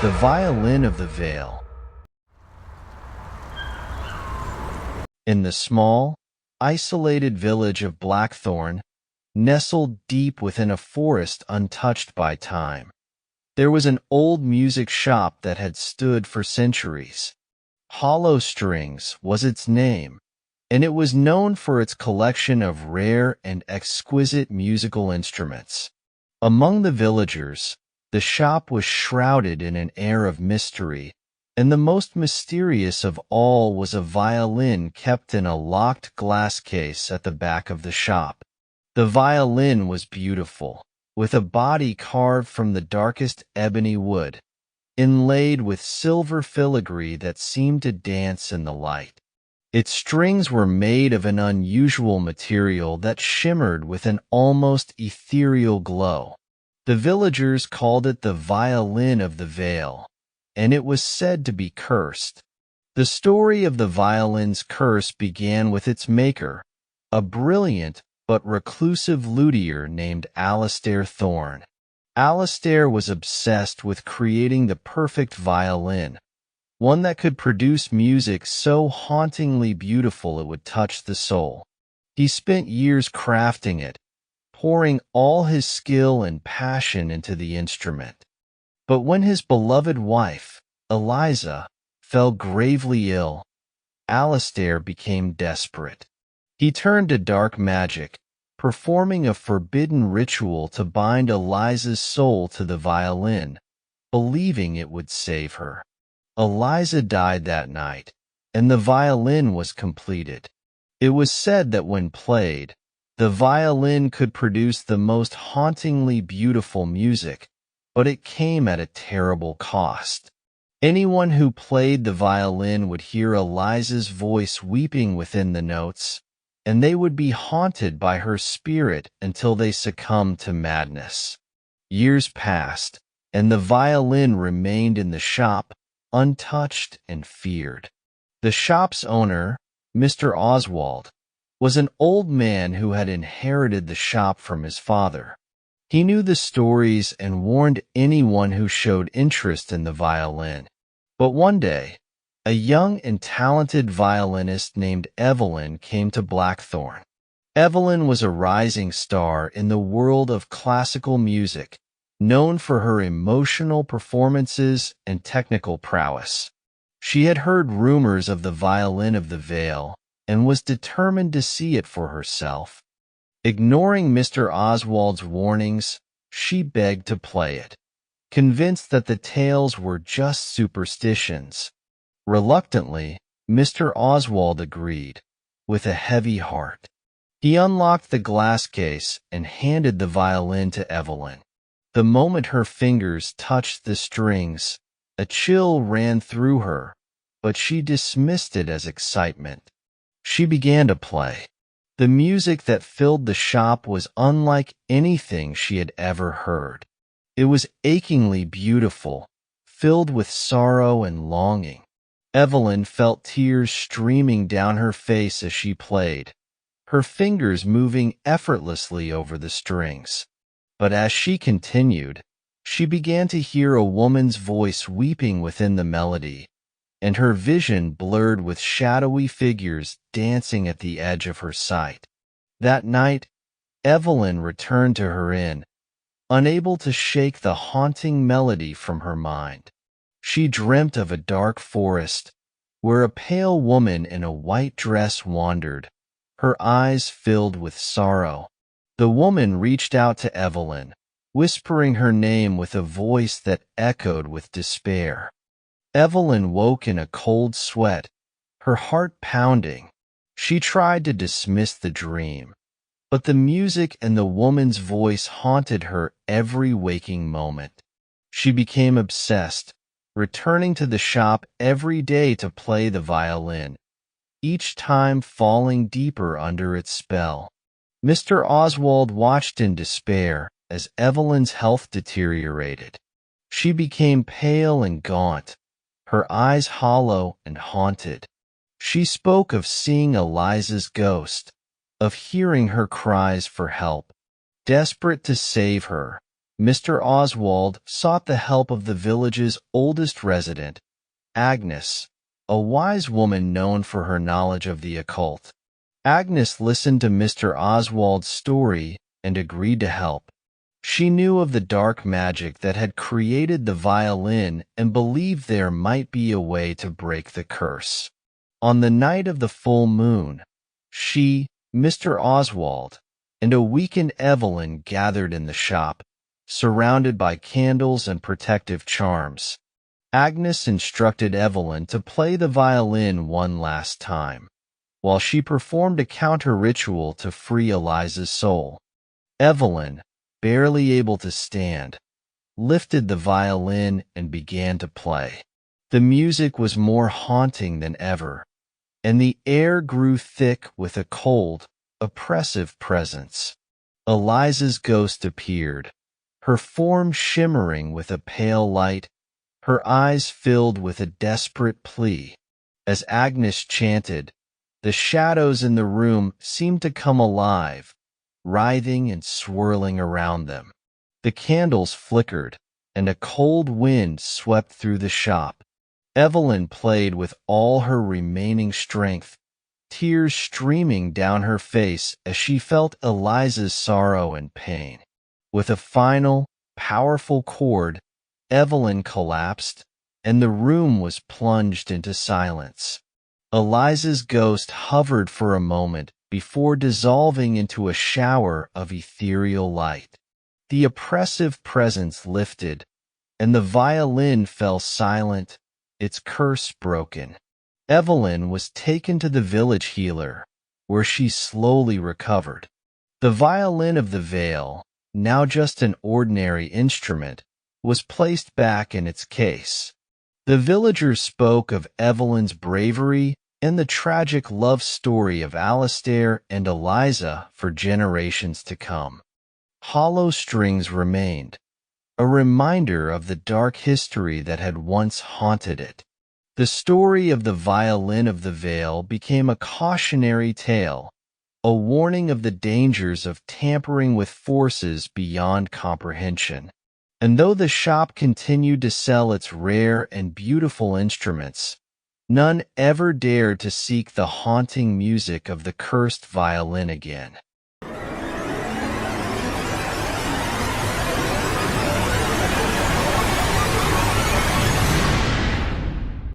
The Violin of the Vale. In the small, isolated village of Blackthorn, nestled deep within a forest untouched by time, there was an old music shop that had stood for centuries. Hollow Strings was its name, and it was known for its collection of rare and exquisite musical instruments. Among the villagers, the shop was shrouded in an air of mystery, and the most mysterious of all was a violin kept in a locked glass case at the back of the shop. The violin was beautiful, with a body carved from the darkest ebony wood, inlaid with silver filigree that seemed to dance in the light. Its strings were made of an unusual material that shimmered with an almost ethereal glow. The villagers called it the Violin of the Vale, and it was said to be cursed. The story of the violin's curse began with its maker, a brilliant but reclusive luthier named Alastair Thorne. Alastair was obsessed with creating the perfect violin, one that could produce music so hauntingly beautiful it would touch the soul. He spent years crafting it, pouring all his skill and passion into the instrument. But when his beloved wife, Eliza, fell gravely ill, Alastair became desperate. He turned to dark magic, performing a forbidden ritual to bind Eliza's soul to the violin, believing it would save her. Eliza died that night, and the violin was completed. It was said that when played, the violin could produce the most hauntingly beautiful music, but it came at a terrible cost. Anyone who played the violin would hear Eliza's voice weeping within the notes, and they would be haunted by her spirit until they succumbed to madness. Years passed, and the violin remained in the shop, untouched and feared. The shop's owner, Mr. Oswald, was an old man who had inherited the shop from his father. He knew the stories and warned anyone who showed interest in the violin. But one day, a young and talented violinist named Evelyn came to Blackthorn. Evelyn was a rising star in the world of classical music, known for her emotional performances and technical prowess. She had heard rumors of the Violin of the Vale and was determined to see it for herself. Ignoring Mr. Oswald's warnings, she begged to play it, convinced that the tales were just superstitions. Reluctantly, Mr. Oswald agreed, with a heavy heart. He unlocked the glass case and handed the violin to Evelyn. The moment her fingers touched the strings, a chill ran through her, but she dismissed it as excitement. She began to play. The music that filled the shop was unlike anything she had ever heard. It was achingly beautiful, filled with sorrow and longing. Evelyn felt tears streaming down her face as she played, her fingers moving effortlessly over the strings. But as she continued, she began to hear a woman's voice weeping within the melody, and her vision blurred with shadowy figures dancing at the edge of her sight. That night, Evelyn returned to her inn, unable to shake the haunting melody from her mind. She dreamt of a dark forest, where a pale woman in a white dress wandered, her eyes filled with sorrow. The woman reached out to Evelyn, whispering her name with a voice that echoed with despair. Evelyn woke in a cold sweat, her heart pounding. She tried to dismiss the dream, but the music and the woman's voice haunted her every waking moment. She became obsessed, returning to the shop every day to play the violin, each time falling deeper under its spell. Mr. Oswald watched in despair as Evelyn's health deteriorated. She became pale and gaunt, her eyes hollow and haunted. She spoke of seeing Eliza's ghost, of hearing her cries for help. Desperate to save her, Mr. Oswald sought the help of the village's oldest resident, Agnes, a wise woman known for her knowledge of the occult. Agnes listened to Mr. Oswald's story and agreed to help. She knew of the dark magic that had created the violin and believed there might be a way to break the curse. On the night of the full moon, she, Mr. Oswald, and a weakened Evelyn gathered in the shop, surrounded by candles and protective charms. Agnes instructed Evelyn to play the violin one last time, while she performed a counter-ritual to free Eliza's soul. Evelyn, barely able to stand, lifted the violin and began to play. The music was more haunting than ever, and the air grew thick with a cold, oppressive presence. Eliza's ghost appeared, her form shimmering with a pale light, her eyes filled with a desperate plea. As Agnes chanted, the shadows in the room seemed to come alive, writhing and swirling around them. The candles flickered, and a cold wind swept through the shop. Evelyn played with all her remaining strength, tears streaming down her face as she felt Eliza's sorrow and pain. With a final, powerful chord, Evelyn collapsed, and the room was plunged into silence. Eliza's ghost hovered for a moment before dissolving into a shower of ethereal light. The oppressive presence lifted, and the violin fell silent, its curse broken. Evelyn was taken to the village healer, where she slowly recovered. The violin of the Vale, now just an ordinary instrument, was placed back in its case. The villagers spoke of Evelyn's bravery and the tragic love story of Alistair and Eliza for generations to come. Hollow strings remained, a reminder of the dark history that had once haunted it. The story of the violin of the Vale became a cautionary tale, a warning of the dangers of tampering with forces beyond comprehension. And though the shop continued to sell its rare and beautiful instruments, none ever dared to seek the haunting music of the cursed violin again.